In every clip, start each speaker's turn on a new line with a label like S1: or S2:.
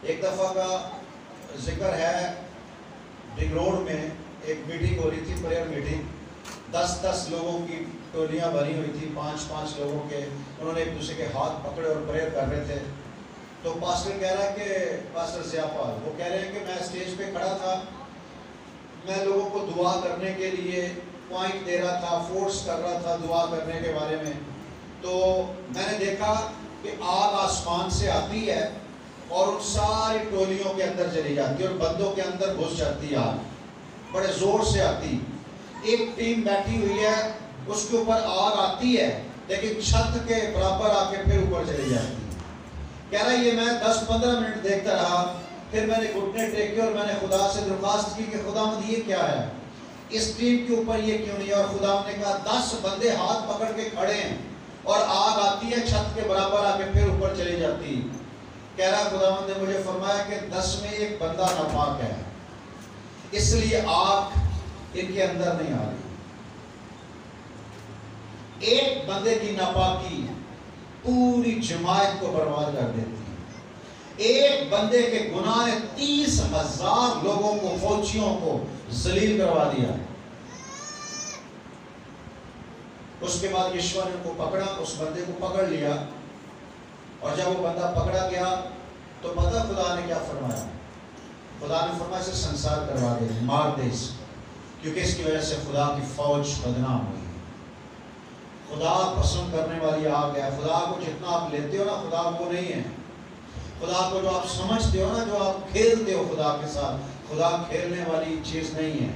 S1: एक दफ़ा का जिक्र है, रिंग रोड में एक मीटिंग हो रही थी, प्रेयर मीटिंग। 10-10 लोगों की टोलियां बनी हुई थी, 5-5 लोगों के। उन्होंने एक दूसरे के हाथ पकड़े और प्रेयर कर रहे थे। तो पास्टर कह रहा है कि पास्टर ज़ियापाल वो कह रहे हैं कि मैं स्टेज पे खड़ा था, मैं लोगों को दुआ करने के लिए पॉइंट दे रहा था, फोर्स कर रहा था दुआ करने के बारे में। तो मैंने देखा कि आग आसमान से आती है और उन सारी टोलियों के अंदर चली जाती है और बंदों के अंदर घुस जाती है आग, बड़े जोर से आती। एक टीम बैठी हुई है, उसके ऊपर आग आती है लेकिन छत के बराबर आके फिर ऊपर चली जाती है। कह रहा ये मैं 10-15 मिनट देखता रहा, फिर मैंने घुटने टेके और मैंने खुदा से दरख्वास्त की कि खुदावंद ये क्या है, इस टीम के ऊपर ये क्यों नहीं है। और खुदावंद ने कहा 10 बंदे हाथ पकड़ के खड़े हैं और आग आती है, छत के बराबर आके फिर ऊपर चली जाती। कह रहा खुदावंद ने मुझे फरमाया कि 10 में एक बंदा नापाक है, इसलिए आग इनके अंदर नहीं आ रही। एक बंदे की नापाकी पूरी जमात को बर्बाद कर देती है। एक बंदे के गुनाह ने 30,000 लोगों को, फौजियों को जलील करवा दिया। उसके बाद यीशु ने उनको पकड़ा, उस बंदे को पकड़ लिया और जब वो बंदा पकड़ा गया तो पता खुदा ने क्या फरमाया? खुदा ने फरमाया इसे संसार करवा दे, मार दे इसको, क्योंकि इसकी वजह से खुदा की फौज बदनाम हुई। खुदा पसंद करने वाली आग है। खुदा को जितना आप लेते हो ना, खुदा वो नहीं है। खुदा को जो आप समझते हो ना, जो आप खेलते हो खुदा के साथ, खुदा खेलने वाली चीज नहीं है।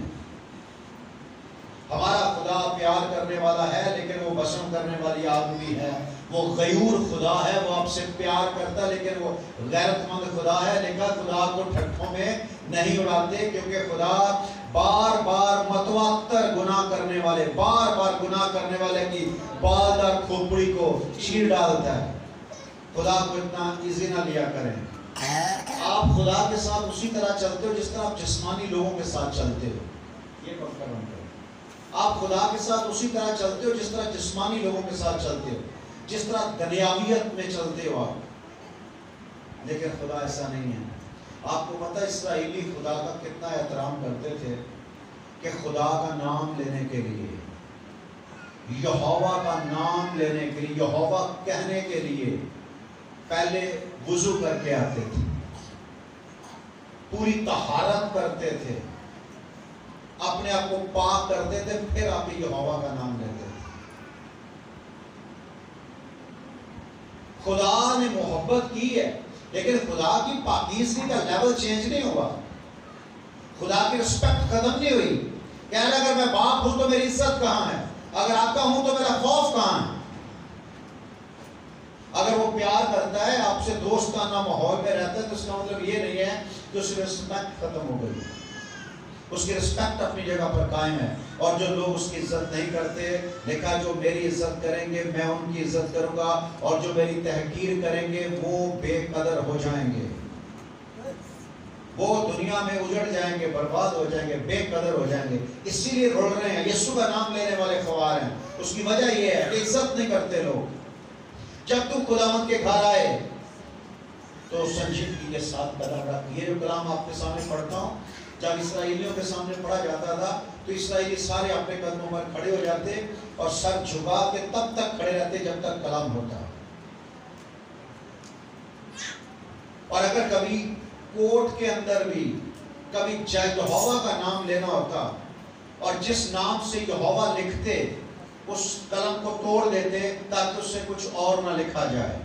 S1: हमारा खुदा प्यार करने वाला है लेकिन वो पसंद करने वाली आग भी है। वो गयूर खुदा है, वो आपसे प्यार करता है लेकिन वो गैरतमंद खुदा है। लेकिन खुदा को ठट्ठों में नहीं उड़ाते, क्योंकि खुदा बार बार मतवाक्तर गुनाह करने वाले, बार बार गुनाह करने वाले की बालदार खोपड़ी को चीर डालता है। खुदा को इतना इजी ना लिया करें। आप खुदा के साथ उसी तरह चलते हो जिस तरह आप जिस्मानी लोगों के साथ चलते हो। ये पक्का बनते हो। आप खुदा के साथ उसी तरह चलते हो जिस तरह जिस्मानी लोगों के साथ चलते हो, जिस तरह दुनियावियत में चलते हो आप। लेकिन खुदा ऐसा नहीं है। आपको पता है इस्राएली खुदा का कितना एहतराम करते थे कि खुदा का नाम लेने के लिए, यहोवा का नाम लेने के लिए, यहोवा कहने के लिए पहले वुजू करके आते थे, पूरी तहारत करते थे, अपने आप को पाक करते थे, फिर आप यहोवा का नाम लेते थे। खुदा ने मोहब्बत की है लेकिन खुदा की पाकीज़गी का लेवल चेंज नहीं हुआ। खुदा की रिस्पेक्ट खत्म नहीं हुई। कहना अगर मैं बाप हूं तो मेरी इज्जत कहां है, अगर आपका हूं तो मेरा खौफ कहां है। अगर वो प्यार करता है आपसे, दोस्ताना माहौल में रहता है, तो इसका मतलब ये नहीं है कि उसकी रिस्पेक्ट खत्म हो गई। उसकी रिस्पेक्ट अपनी जगह पर कायम है। और जो लोग उसकी इज्जत नहीं करते, लिखा जो मेरी इज्जत करेंगे मैं उनकी इज्जत करूंगा, और जो मेरी तहकीर करेंगे वो बेकदर हो जाएंगे, वो दुनिया में उजड़ जाएंगे, बर्बाद हो जाएंगे, बेकदर हो जाएंगे। इसीलिए रोल रहे हैं, यीशु का नाम लेने वाले ख्वार हैं। उसकी वजह यह है कि इज्जत नहीं करते लोग। जब तू खुदावंद के घर आए तो संजीदगी के साथ कदम रख। ये जो कलाम आपके सामने पढ़ता हूँ, जब इसराइलियों के सामने पढ़ा जाता था तो इसराइली सारे अपने कदमों पर खड़े हो जाते और सर झुका के तब तक खड़े रहते जब तक कलाम होता। और अगर कभी कोर्ट के अंदर भी कभी यहोवा का नाम लेना होता और जिस नाम से यहोवा लिखते उस कलम को तोड़ देते ताकि उससे कुछ और ना लिखा जाए।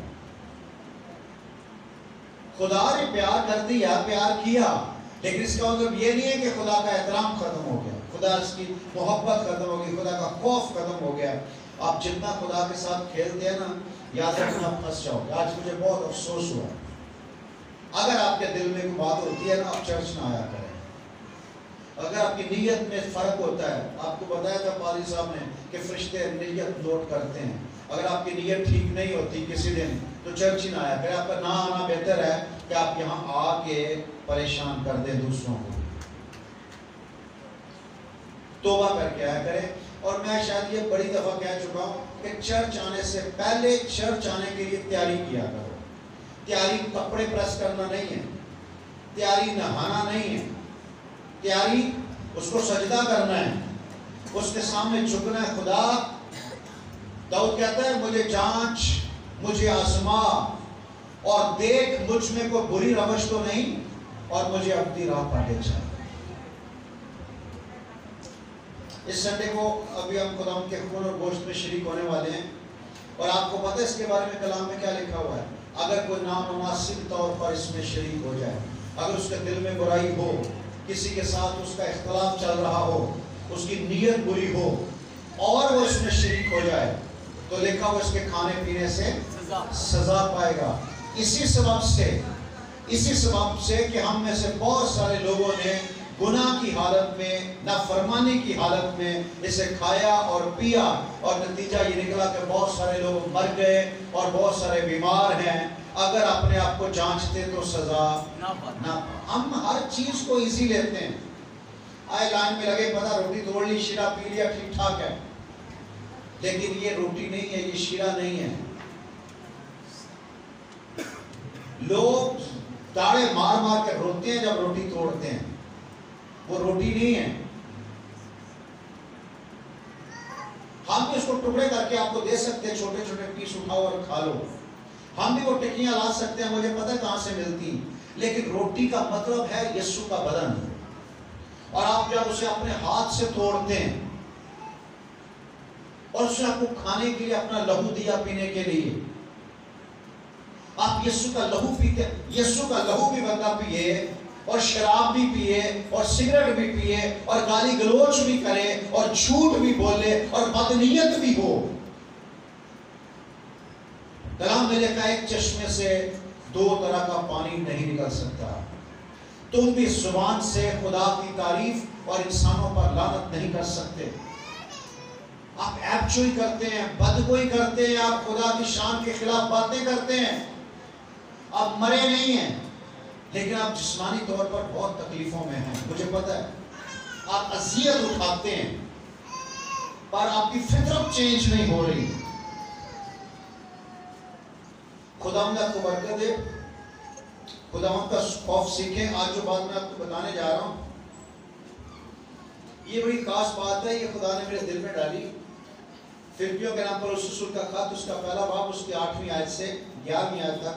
S1: खुदा ने प्यार कर दिया, प्यार किया, लेकिन इसका मतलब ये नहीं है कि खुदा का एहतराम खत्म हो गया, खुदा की मोहब्बत खत्म हो गई, खुदा का खौफ खत्म हो गया। आप जितना खुदा के साथ खेलते हैं ना, याद रखना फंस जाओगे। आज मुझे बहुत अफसोस हुआ, अगर आपके दिल में कोई बात होती है ना, आप चर्च ना आया करें। अगर आपकी नीयत में फर्क होता है, आपको बताया था पादी साहब ने कि फरिश्ते नीयत नोट करते हैं। अगर आपकी नीयत ठीक नहीं होती किसी दिन तो चर्च ही ना आया करें। आपका ना आना बेहतर है कि आप यहाँ आके परेशान कर दें दूसरों को। तौबा करके आया करें। और मैं शायद ये बड़ी दफा कह चुका हूँ कि चर्च आने से पहले चर्च आने के लिए तैयारी किया करो। तैयारी कपड़े प्रेस करना नहीं है, तैयारी नहाना नहीं है, तैयारी उसको सजदा करना है, उसके सामने झुकना है। खुदा, दाऊद कहता है मुझे जांच, मुझे आजमा और देख मुझ में कोई बुरी रवश तो नहीं और मुझे अपनी राह पर ले जा। इस संडे को अभी हम खुदा के खून और गोश्त में शरीक होने वाले हैं और आपको पता है इसके बारे में कलाम में क्या लिखा हुआ है। अगर कोई नामुनासिब तौर पर इसमें शरीक हो जाए, अगर उसके दिल में बुराई हो, किसी के साथ उसका इख्तलाफ चल रहा हो, उसकी नीयत बुरी हो और वो इसमें शरीक हो जाए, तो लिखा हुआ इसके खाने पीने से सजा पाएगा। इसी सबब से कि हम में से बहुत सारे लोगों ने गुनाह की हालत में, नाफरमानी की हालत में इसे खाया और पिया और नतीजा ये निकला कि बहुत सारे लोग मर गए और बहुत सारे बीमार हैं। अगर अपने आप को जांचते तो सजा ना। हम हर चीज को इजी लेते हैं, आए लाइन में लगे, पता रोटी तोड़ ली, शीरा पी लिया, ठीक ठाक है। लेकिन ये रोटी नहीं है, ये शीरा नहीं है। लोग ताड़े मार मार के रोते हैं जब रोटी तोड़ते हैं, वो रोटी नहीं है। हम भी उसको टुकड़े करके आपको दे सकते हैं, छोटे छोटे पीस उठाओ और खा लो। हम भी वो टिक्कियां ला सकते हैं, मुझे पता है कहां से मिलती, लेकिन रोटी का मतलब है यीशु का बदन। और आप जब उसे अपने हाथ से तोड़ते हैं और उसे आपको खाने के लिए अपना लहू दिया पीने के लिए, आप यीशु का लहू पीते। यीशु का लहू भी बंदा पिए और शराब भी पिए और सिगरेट भी पिए और गाली गलोच भी करे और झूठ भी बोले और बदनीयत भी हो। कलाम में लिखा है एक चश्मे से दो तरह का पानी नहीं निकल सकता। तुम भी जुबान से खुदा की तारीफ और इंसानों पर लानत नहीं कर सकते। आप ऐबचोई करते हैं, बदगोई करते हैं, आप खुदा की शान के खिलाफ बातें करते हैं। आप मरे नहीं हैं, लेकिन आप जिस्मानी तौर पर बहुत तकलीफों में हैं, मुझे पता है। आप अजियत उठाते हैं पर आपकी फितरत चेंज नहीं हो रही। खुदावंद आपको बरकत दे, खुदावंद का खौफ सीखें। आज जो बात मैं आपको बताने जा रहा हूं, ये बड़ी खास बात है, ये खुदा ने मेरे दिल में डाली। फिलिप्पियों के नाम पर रसूल का खत, उसका पहला बाब, उसकी 8वीं आयत से 11वीं आयत तक।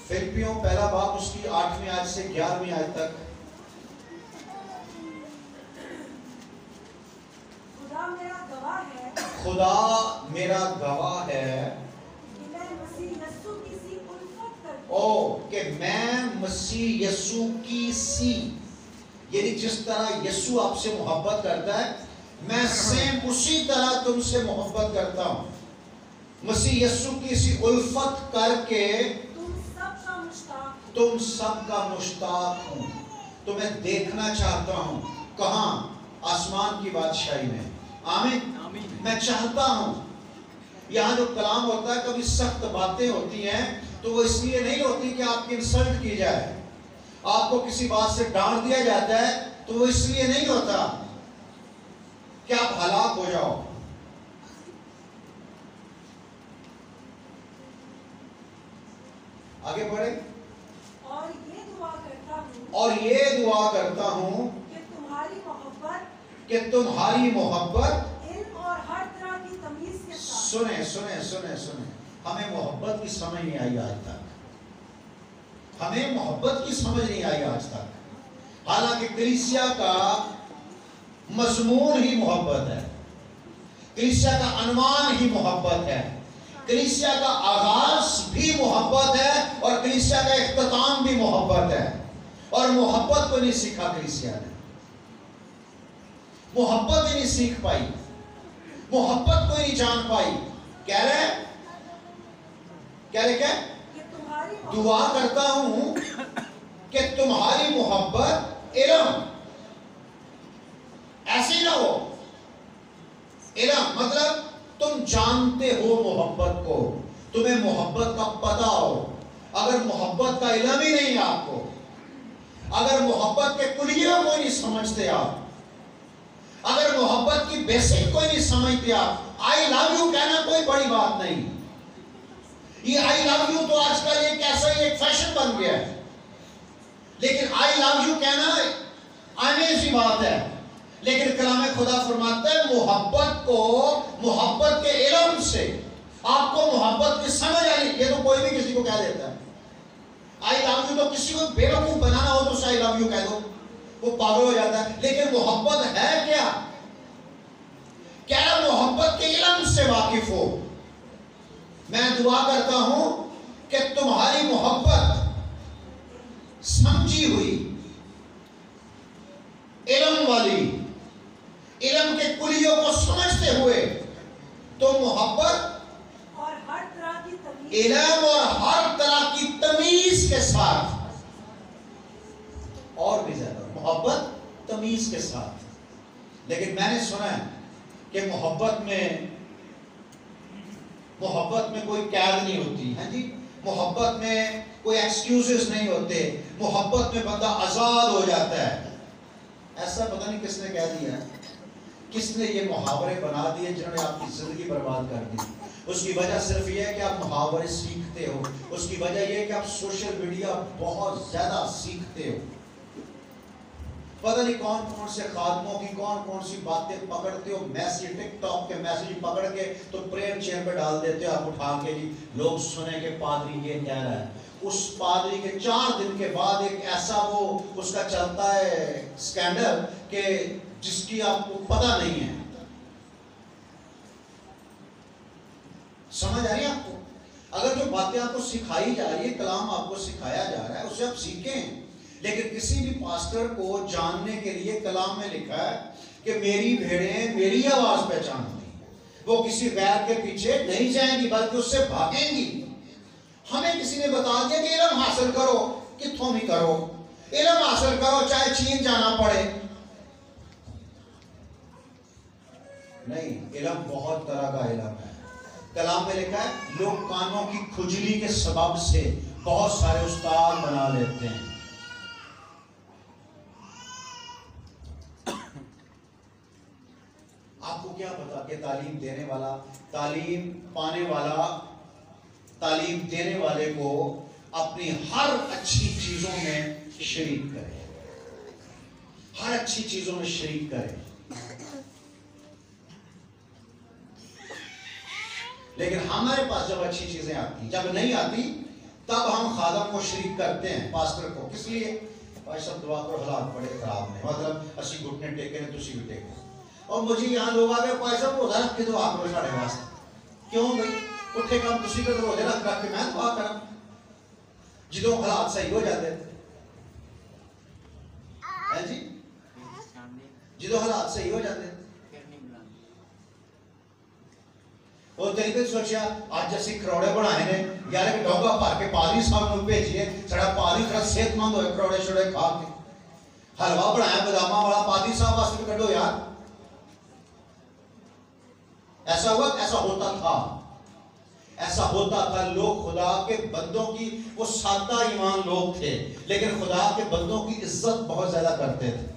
S1: फिलिप्पियों पहला बाब, उसकी 8वीं आयत से 11वीं आयत तक।
S2: खुदा मेरा गवाह है,
S1: खुदा मेरा गवाह है
S2: कि मैं मसीह यीशु की सी उल्फत करता
S1: कि मैं मसीह यीशु की सी, यानी जिस तरह यीशु आपसे मोहब्बत करता है, मैं सेम उसी तरह तुमसे मोहब्बत करता हूं। मसीह यीशु की सी उल्फत करके तुम सबका मुश्ताक हूं। तुम्हें देखना चाहता हूं। कहां? आसमान की बादशाही में। आमीन। मैं चाहता हूं। यहां जो कलाम होता है, कभी सख्त बातें होती हैं तो वो इसलिए नहीं होती कि आपकी इंसल्ट की जाए, आपको किसी बात से डांट दिया जाता है तो वो इसलिए नहीं होता कि आप हलाक हो जाओ। आगे बढ़े। और ये दुआ करता हूं
S2: कि
S1: तुम्हारी मोहब्बत
S2: इल्म और हर तरह की तमीज के साथ।
S1: सुने सुने सुने सुने, हमें मोहब्बत की समझ नहीं आई आज तक। हमें मोहब्बत की समझ नहीं आई आज तक। हालांकि कलीसिया का मजमून ही मोहब्बत है, कलीसिया का अनवान ही मोहब्बत है, कलीसिया का आगाज भी मोहब्बत है और कलीसिया का इख्तिताम भी मोहब्बत है। और मोहब्बत को नहीं सीखा कलीसिया ने, मोहब्बत ही नहीं सीख पाई, मोहब्बत को ही नहीं जान पाई। कह रहे क्या? दुआ करता हूं कि तुम्हारी मोहब्बत इल्म ऐसी ना हो। इल्म मतलब तुम जानते हो मोहब्बत को, तुम्हें मोहब्बत का पता हो। अगर मोहब्बत का इल्म ही नहीं है आपको, अगर मोहब्बत के कुलिया को नहीं समझते आप, अगर मोहब्बत की बेसिक को नहीं समझते आप, आई लव यू कहना कोई बड़ी बात नहीं, ये आई लव यू तो आजकल एक ऐसा ही एक फैशन बन गया है, लेकिन आई लव यू कहना आने सी बात है। लेकिन कलाम खुदा फरमाता है मोहब्बत को मोहब्बत के इल्म से आपको मोहब्बत की समझ आई। ये तो कोई भी किसी को कह देता है आई लव यू, तो किसी को बेवकूफ बनाना हो तो आई लव यू कह दो, वो पागल हो जाता है। लेकिन मोहब्बत है क्या? क्या मोहब्बत के इल्म से वाकिफ हो। मैं दुआ करता हूं कि तुम्हारी मोहब्बत समझी हुई इल्म वाली, इल्म के कुलियों को समझते हुए तो मोहब्बत
S2: और हर तरह की तमीज,
S1: इल्म और हर तरह की तमीज के साथ, और भी ज्यादा मोहब्बत तमीज के साथ। लेकिन मैंने सुना है कि मोहब्बत में कोई कैद नहीं होती है जी, मोहब्बत में कोई एक्सक्यूजेस नहीं होते, मोहब्बत में बंदा आजाद हो जाता है। ऐसा पता नहीं किसने कह दिया, किसने ये मुहावरे बना दिए जिन्होंने आपकी जिंदगी बर्बाद कर दी। उसकी वजह सिर्फ ये है कि आप मुहावरे सीखते हो, उसकी वजह ये है कि आप सोशल मीडिया बहुत ज्यादा सीखते हो। पता नहीं कौन कौन से खादमों की कौन कौन सी बातें पकड़ते हो, मैसेज टिकटॉक के मैसेज पकड़ के तो प्रेयर चेयर पे डाल देते हो आप उठा के जी, लोग सुने कि पादरी ये कह रहा है। उस पादरी के 4 दिन के बाद एक ऐसा वो उसका चलता है स्कैंडल कि जिसकी आपको पता नहीं है। समझ आ रही है आपको? अगर जो बातें आपको सिखाई जा रही है, कलाम आपको सिखाया जा रहा है, उसे आप सीखें। लेकिन किसी भी पास्टर को जानने के लिए कलाम में लिखा है कि मेरी भेड़ें मेरी आवाज पहचानती, वो किसी गैर के पीछे नहीं जाएंगी बल्कि उससे भागेंगी। हमें किसी ने बता दिया कि इल्म हासिल करो, कित्थों भी करो, इल्म हासिल करो चाहे चीन जाना पड़े। नहीं, इल्म बहुत तरह का इल्म है। कलाम में लिखा है लोग कानों की खुजली के सबब से बहुत सारे उस्ताद बना लेते हैं। आपको क्या पता कि तालीम देने वाला, तालीम पाने वाला, तालीम देने वाले को अपनी हर अच्छी चीजों में शरीक करे, हर अच्छी चीजों में शरीक करे। लेकिन हमारे पास जब अच्छी चीजें आती, जब नहीं आती, तब हम खादम को शरीक करते हैं, पास्टर को। किस लिए? भाई सब दुआ करो, हालात बड़े खराब ने, मतलब असी घुटने टेके ने, तुसी भी टेको। और मुझे यहाँ लोग आ गए पैसा रोजा रख के दुआ करो साढ़े वास्ते। क्यों भाई? उठे काम तुसी कर रोजे रख के मैं दुआ करा। जो हालात सही हो जाते हैं जी, जो हालात सही हो जाते। और तरीके सोचा आज असी खरौड़े बनाए ने यार, एक डोगा भर के पादरी साहब को भेजिए, साडा पादरी थोड़ा सेहतमंद होए, खरौड़े छोड़े खा के। हलवा बनाया बादामा वाला, पादरी साहब वास्ते भी कढो यार। ऐसा हुआ, ऐसा होता था, ऐसा होता था। लोग खुदा के बंदों की, वो सादा ईमान लोग थे, लेकिन खुदा के बंदों की इज्जत बहुत ज्यादा करते थे।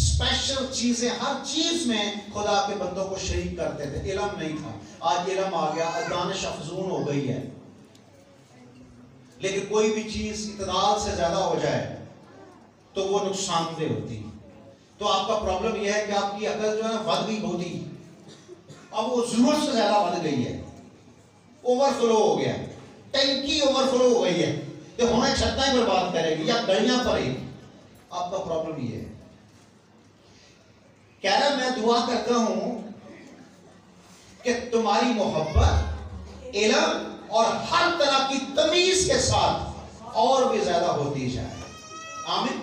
S1: स्पेशल चीजें हर चीज में खुदा के बंदों को शरीक करते थे। इल्म नहीं था, आज इल्म आ गया, दानिश अफजून हो गई है। लेकिन कोई भी चीज इतदाल से ज्यादा हो जाए तो वो नुकसानदेह होती। तो आपका प्रॉब्लम यह है कि आपकी अकल जो है बढ़ गई होती, अब वो जरूरत से ज्यादा बढ़ गई है, ओवरफ्लो हो गया, टंकी ओवरफ्लो हो गई है, तो हमें छत्ता ही बर्बाद करेगी या गलियां भरेगी। आपका प्रॉब्लम ये है। कह रहा मैं दुआ करता हूं कि तुम्हारी मोहब्बत इल्म और हर तरह की तमीज के साथ और भी ज्यादा होती जाए। आमीन।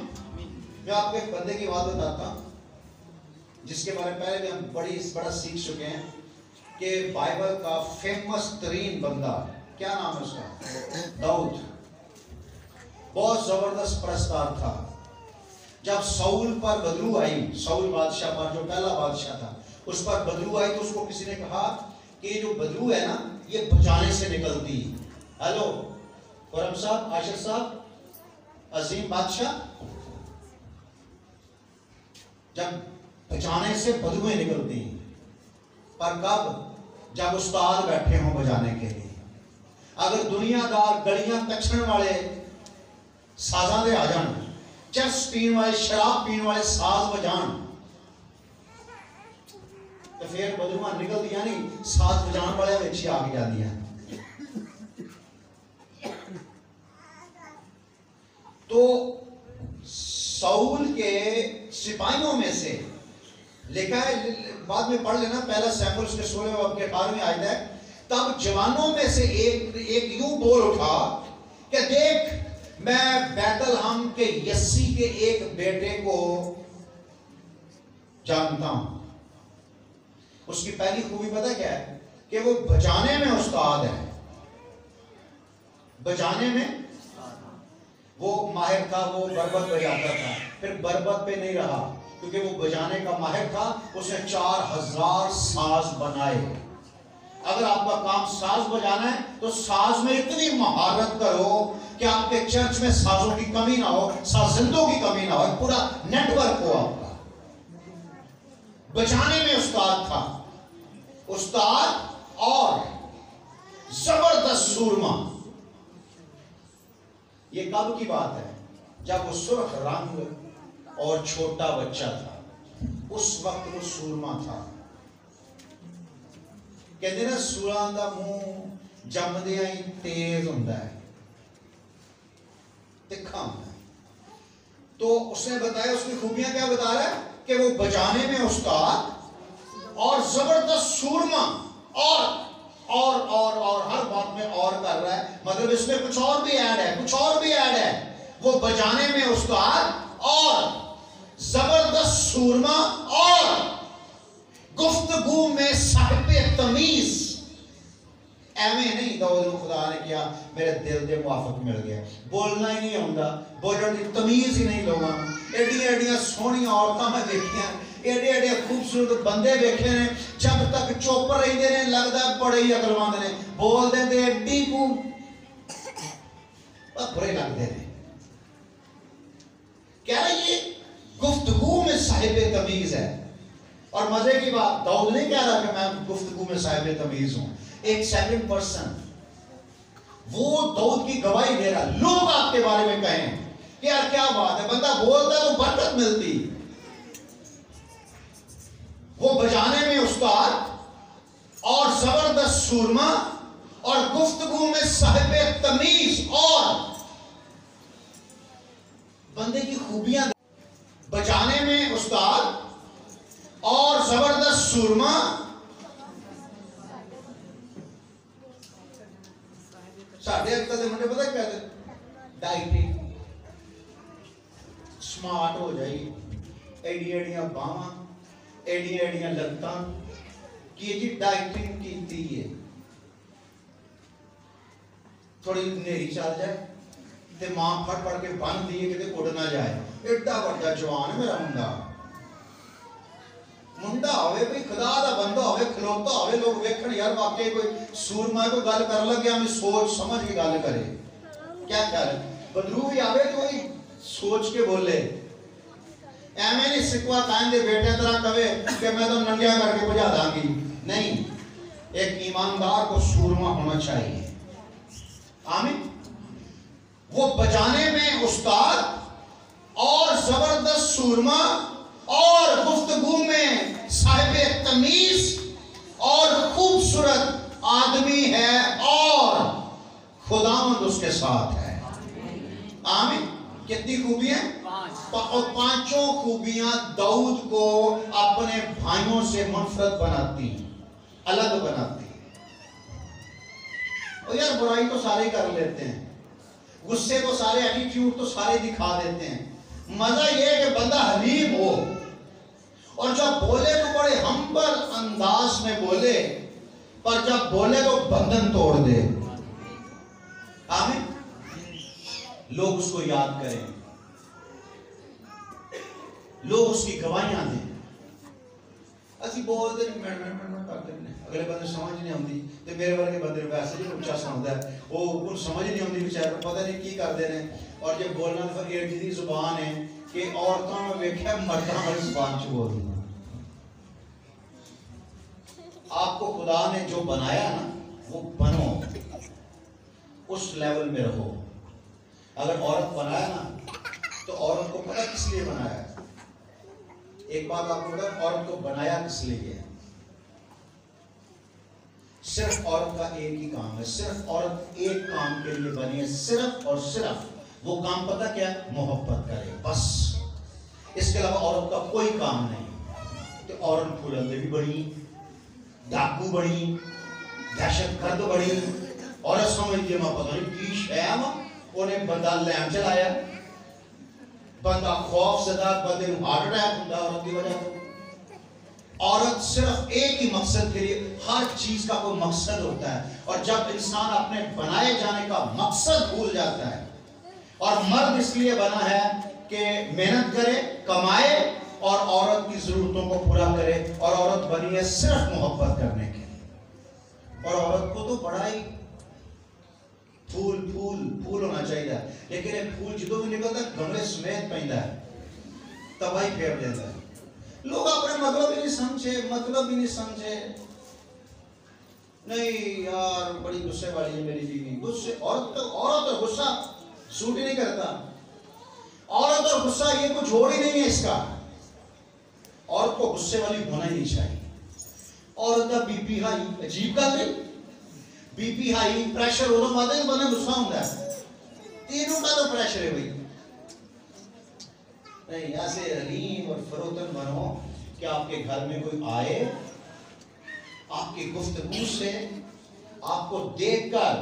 S1: मैं आपको एक बंदे की बात बताता हूं जिसके बारे में पहले भी हम बड़ा सीख चुके हैं कि बाइबल का फेमस तरीन बंदा, क्या नाम है उसका? दाऊद। बहुत जबरदस्त परस्तार था। जब साउल पर बदलू आई, साउल बादशाह पर, जो पहला बादशाह था, उस पर बदलू आई तो उसको किसी ने कहा कि जो बदलू है ना, ये बचाने से निकलती। हेलो खुरम साहब, आशिर साहब, अजीम बादशाह, जब बचाने से बदबूएं निकलती, पर कब? जब उस्ताद बैठे हों बजाने के लिए। अगर दुनियादार गलियां कछण वाले साजां दे आ जान, चरस पीण वाले शराब पीण वाले साज बजान, तो फिर बदरूआं निकलदियां नहीं, साज बजाण वाले विच ही आ जांदियां। तो साउल के सिपाहियों में से लिखा है, बाद में पढ़ लेना, पहला सैमुएल उसके 16वें बाब की 18वीं आयत है, तब जवानों में से एक यूं बोल उठा कि देख, मैं बैतलहम के यस्सी के एक बेटे को जानता हूं। उसकी पहली खूबी पता क्या है? कि वो बजाने में उस्ताद है। बजाने में वो माहिर था, वो बरबत बजाता था, फिर बरबत पे नहीं रहा क्योंकि वो बजाने का माहिर था। उसने 4000 साज बनाए। अगर आपका काम साज बजाना है तो साज में इतनी महारत करो कि आपके चर्च में साजों की कमी ना हो, साजिंदों की कमी ना हो, पूरा नेटवर्क हो आपका। बजाने में उस्ताद था, उस्ताद और जबरदस्त सूरमा। ये कब की बात है? जब वो सुर्ख रंग और छोटा बच्चा था, उस वक्त वो सूरमा था। कहते ना सूरां दा मुंह जमदियां ही तेज हुंदा है, तिखा हुंदा है। तो उसने बताया, उसकी खूबियां क्या बता रहा है कि वो बजाने में उस्ताद और जबरदस्त सूरमा, और हर बात में और कर रहा है, मतलब इसमें कुछ और भी ऐड है, कुछ और भी ऐड है। वो बजाने में उस्ताद और जबरदस्त सूरमा और गुफ्तगू में साहिबे तमीज। एवें नहीं दाऊद खुदा ने किया मेरे दिल के मुआफिक मिल गया, बोलना ही नहीं आउंदा, बोलने की तमीज ही नहीं लोगों। एडियां एडियां सोहणियां औरतां मैं देखियां, एडे एडे खूबसूरत बंदे वेखे ने, जब तक चुप रहिंदे ने लगदा बड़े ही अकलमंद ने, बोल देंदे एडी को बुरे लगदे ने। कह रहा ये गुफ्तगू में साहिबे तमीज है। और मजे की बात, दाऊद नहीं कह रहा कि मैं गुफ्तगू में साहिबे तमीज हूं। एक सेकंड पर्सन वो दाऊद की गवाही दे रहा, लोग आपके बारे में कहें कि यार क्या बात है, बंदा बोलता तो बरकत मिलती। वो बजाने में उस्ताद और जबरदस्त सूरमा और गुफ्तगू में साहिबे तमीज, और बंदे की खूबियां, बजाने में उस्ताद और जबरदस्त सूरमा, साढ़े अज कल मुंडे पता क्या कहते, डाइटिंग स्मार्ट हो जाए, एडियां एडियां बावां, एडियां एडियां लत्तां की जी डाइटिंग की है, थोड़ी नेरी चल जाए ते मां फट फट के बन दी कि उड़ ना जाए। एडा बड़ा जवान मेरा मुंडा, मुंडा होवे कोई खुदा दा बंदा होवे, खलोता होवे, लोग वेखण यार वाकई कोई सूरमा को गल कर लगे, हमें सोच समझ के गल करे। क्या ख्याल है? बदरू भी आवे तो ही सोच के बोले, एवें नहीं सिकवा कायम दे बेटे तरह कवे कि मैं तो नंगिया करके बुझा दांगी। नहीं, एक ईमानदार को सूरमा होना चाहिए। आमीन। वो बजाने में उस्ताद और जबरदस्त सूरमा और गुफ्तगू में साहिबे तमीज और खूबसूरत आदमी है, और खुदावंद उसके साथ है। आमीन। कितनी खूबियां? और पांचों खूबियां दाऊद को अपने भाइयों से मुनफरद बनाती, अलग बनाती। और यार बुराई तो सारे कर लेते हैं, गुस्से तो सारे, एटीट्यूड तो सारे दिखा देते हैं। मजा यह है कि बंदा हलीम हो और जब बोले तो बड़े हम्बल अंदाज में बोले, पर जब बोले तो बंधन तोड़ दे। आमीन। लोग उसको याद करें, लोग उसकी गवाहियां दें। असि बोलते करते अगले बंदे समझ नहीं आती, तो मेरे वर्गे बंदे वैसे ही उच्चा सुनता है, वो समझ नहीं आती, बेचारे पता नहीं की करते हैं। और जब बोलना तो फिर एडी दी जुबान है कि औरतों में वेख्या मर्दां वाली जुबान च बोल दी। आपको खुदा ने जो बनाया ना वो बनो, उस लेवल में रहो। अगर औरत बनाया ना तो औरत को पता किस लिए बनाया है। एक बात आपको बता, औरत को बनाया किस लिए है। सिर्फ औरत का एक ही काम है, सिर्फ औरत एक काम के लिए बनी है, सिर्फ और सिर्फ वो काम पता क्या, मोहब्बत करे, बस। इसके अलावा औरत का कोई काम नहीं। तो औरत फुलंदे भी बड़ी, डाकू बड़ी, दहशतगर्द बड़ी, औरत समझती है पता नहीं की शैम उन्हें बंदा लैम चलाया, बंदा खौफ सदा, बंदे हार्ट अटैक होता औरत की वजह से। औरत सिर्फ एक ही मकसद के लिए, हर चीज का कोई मकसद होता है, और जब इंसान अपने बनाए जाने का मकसद भूल जाता है, और मर्द इसलिए बना है कि मेहनत करे, कमाए और औरत की जरूरतों को पूरा करे, और औरत बनी है सिर्फ मोहब्बत करने के लिए। और औरत को तो बड़ा ही फूल फूल फूल होना चाहिए, लेकिन एक फूल जो भी निकलता है गमले समेत पैदा है, तबाही फेर देता है। लोग अपने मतलब ही नहीं समझे, मतलब ही नहीं समझे। नहीं यार बड़ी गुस्से वाली है मेरी बीवी, गुस्से। औरत और गुस्सा सूट ही नहीं करता। औरत और गुस्सा ये कुछ जोड़ ही नहीं है इसका। औरत को गुस्से वाली होना ही नहीं चाहिए। औरत का बीपी हाई, अजीब गल नहीं, बीपी हाई प्रेशर उदों वादे बने गुस्सा होता है, तीनों का तो प्रेशर है भाई। नहीं, ऐसे रहीम और फरोतन बनो कि आपके घर में कोई आए, आपकी गुफ्तगू से आपको देखकर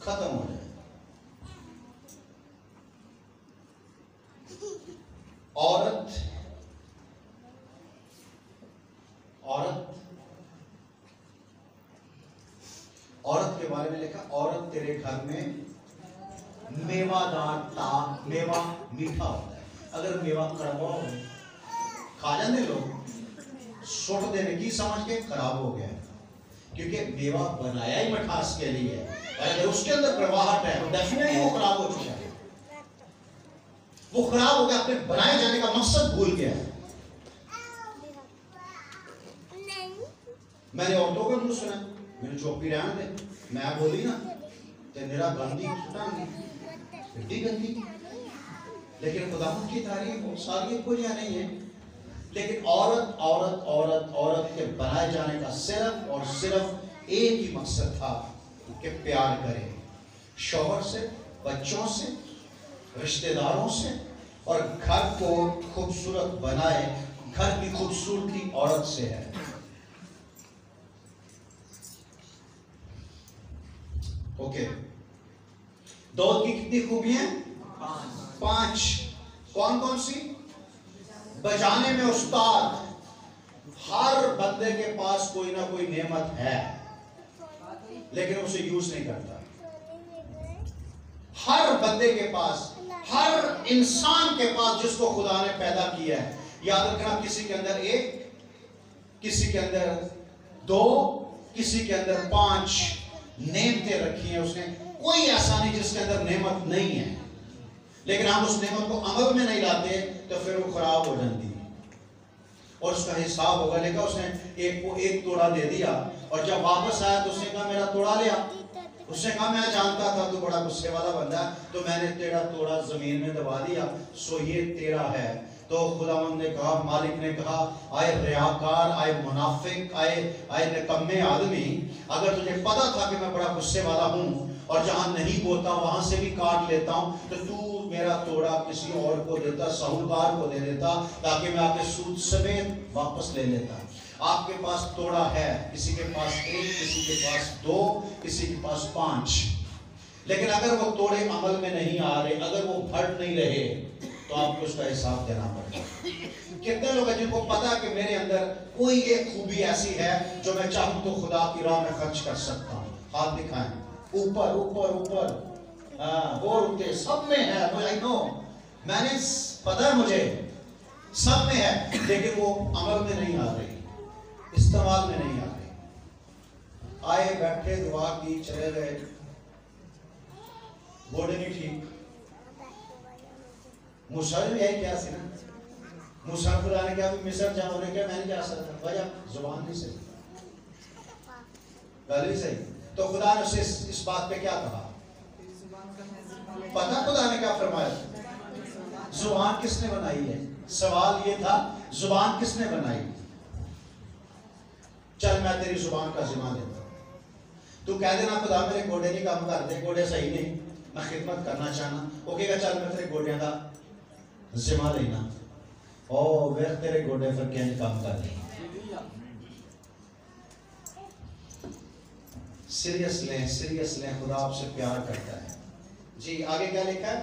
S1: खत्म हो जाए। औरत के बारे में लिखा, औरत तेरे घर में मेवादार मेवा मीठा होता है। अगर मेवा कड़वा हो खा जाते लोग, सुट देने की समझ के खराब हो गया, क्योंकि मेवा बनाया ही मिठास के लिए है, और अगर उसके अंदर कड़वाहट है तो डेफिनेटली वो खराब हो चुका है, वो खराब हो गया, अपने बनाए जाने का मकसद भूल गया। मैंने औरतों का मुंह सुना, मैंने चौपी रहने दे, मैं बोली ना तो मेरा गंदी छुटांगी गंदी, लेकिन खुदा की तारीफ सारी कोई नहीं है। लेकिन औरत औरत औरत औरत के बनाए जाने का सिर्फ और सिर्फ एक ही मकसद था कि प्यार करे, शौहर से, बच्चों से, रिश्तेदारों से, और घर को खूबसूरत बनाए। घर की खूबसूरती औरत से है। ओके, दौलत की कितनी खूबियां? 5। कौन कौन सी? बजाने में उस्ताद। हर बंदे के पास कोई ना कोई नेमत है, लेकिन उसे यूज नहीं करता। हर बंदे के पास, हर इंसान के पास जिसको खुदा ने पैदा किया है, याद रखना, किसी के अंदर 1, किसी के अंदर 2, किसी के अंदर 5 नेमतें रखी हैं उसने। कोई ऐसा नहीं जिसके अंदर नेमत नहीं है, लेकिन हम उस नेमत को अमल में नहीं लाते तो फिर वो खराब हो जाती है, और उसका हिसाब होगा। लेकिन उसने एक को 1 तोड़ा दे दिया, और जब वापस आया तो उसने कहा मेरा तोड़ा लिया। उसने कहा मैं जानता था तू बड़ा गुस्से वाला बंदा, तो मैंने तेरा तोड़ा जमीन में दबा दिया, सो ये तेरा है। तो खुदावंद ने कहा, मालिक ने कहा, आए रियाकार, आए मुनाफिक, आए निकम्मे आदमी, अगर तुझे पता था कि मैं बड़ा गुस्से वाला हूँ और जहाँ नहीं बोलता वहां से भी काट लेता हूँ, तो तू मेरा तोड़ा किसी और को देता, साहूकार को दे देता, ताकि मैं आके सूद समेत वापस ले लेता। आपके पास तोड़ा है, किसी के पास 1, किसी के पास 2, किसी के पास 5, लेकिन अगर वो तोड़े अमल में नहीं आ रहे, अगर वो भट नहीं रहे, तो आपको उसका हिसाब देना पड़ेगा। कितने लोग हैं जिनको पता है कि मेरे अंदर कोई एक खूबी ऐसी है जो मैं चाहूं तो खुदा की राह में खर्च कर सकता हूं? हाथ दिखाएं, ऊपर ऊपर ऊपर। हाँ, वो रुकते सब में है, मुझे आई नो, मैंने पता है मुझे सब में है, लेकिन वो अमल में नहीं आ रही, इस्तेमाल में नहीं आ रही। आए बैठे, दुआ की, चले गए, बोले नहीं ठीक। मूसा भी यही क्या सी ना, मूसा खुदा ने क्या मिस्र जाओ, उन्हें क्या मैं नहीं जा सकता, वजह जुबान नहीं सही, गल भी सही, तो खुदा ने उसे इस बात पे क्या कहा? पता खुदा ने क्या फरमाया? जुबान किसने बनाई है? सवाल ये था, जुबान किसने बनाई? चल मैं तेरी जुबान का जिम्मा लेता हूं। तू कह देना खुदा मेरे गोडे नहीं काम कर दे, गोडे सही नहीं, मैं खिदमत करना चाहना। वो कहेगा चल मैं तेरे गोडियां का जिम्मा लेना। ओ वे तेरे गोडे फिर क्या काम कर रही। सीरियस लें, खुदा आपसे प्यार करता है। जी आगे क्या लिखा है?